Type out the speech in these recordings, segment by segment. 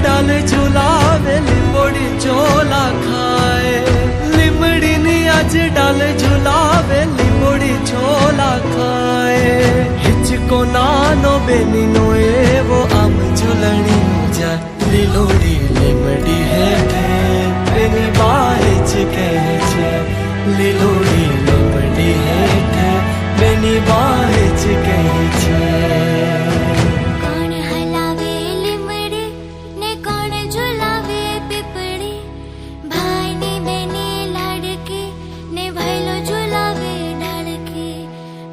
डाल झुलावे लिंबोड़ी चोला खाए लिमड़ी नी आज डाल झुलावे लिंबोड़ी चोला खाए हिचको नानो बेनी नो एवो आम झुलणी जा લીલોડી લીમડી હેઠે બેની બાહેચ કહે છે લીલોડી લીમડી હેઠે બેની બાહેચ કહે છે કોણ હલાવે લીમડી ને કોણ ઝુલાવે પીપળી ભાઈ ની બેની લાડકી ને ભાઈલો ઝુલાવે ડાળકી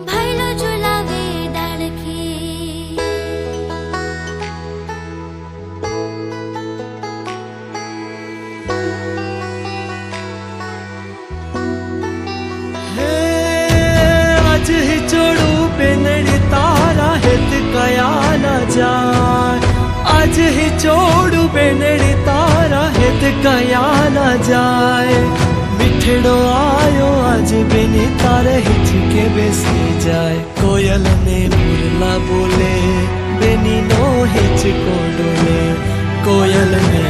ભાઈલો ઝુલાવે ડાળકી आज ही जोड़ू बेनड़ी तारा हित कया न जाए आज ही जोड़ू बेनड़ी तारा हित कया न जाए मिठड़ो आयो आज बेनी तारे हिचके बेसी जाए कोयल ने मुरला बोले बेनी नो हिचको डोले कोयल ने